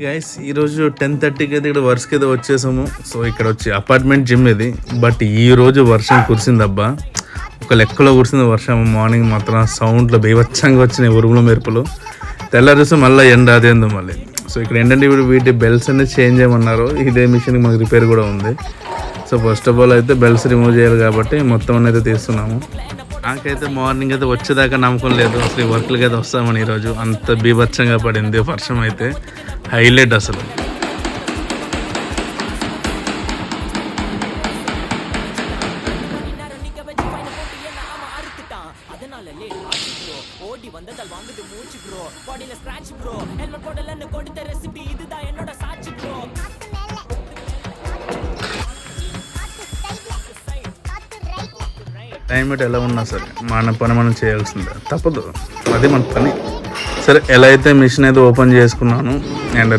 Guys ఈరోజు 10:30కి అయితే ఇక్కడ వర్క్స్కి అయితే వచ్చేసాము. సో ఇక్కడ వచ్చి అపార్ట్మెంట్ జిమ్ ఇది. బట్ ఈ రోజు వర్షం కురిసిందబ్బా, ఒక లెక్కలో కురిసింది వర్షం. మార్నింగ్ మాత్రం సౌండ్లో బీభత్సంగా వచ్చినాయి ఉరుములు మెరుపులు. తెల్లారి చూస్తే మళ్ళీ ఎండ అదేందో మళ్ళీ. సో ఇక్కడ ఏంటంటే ఇప్పుడు వీటి బెల్ట్స్ అనేది చేంజ్ చేయమన్నారు. ఇదే మిషన్కి మనకి రిపేర్ కూడా ఉంది. సో ఫస్ట్ ఆఫ్ ఆల్ అయితే బెల్ట్స్ రిమూవ్ చేయాలి కాబట్టి మొత్తం అనేది తీస్తున్నాము. నాకైతే మార్నింగ్ అయితే వచ్చేదాకా నమ్మకం లేదు అసలు ఈ వర్క్లకి అయితే వస్తామని. ఈరోజు అంత బీభత్సంగా పడింది వర్షం అయితే, హైలైట్ అసలు. క్లైమేట్ ఎలా ఉన్నా సరే మన పని మనం చేయాల్సిందే, తప్పదు, అది మన పని. సరే ఎలా అయితే మిషన్ అయితే ఓపెన్ చేసుకున్నాను అండ్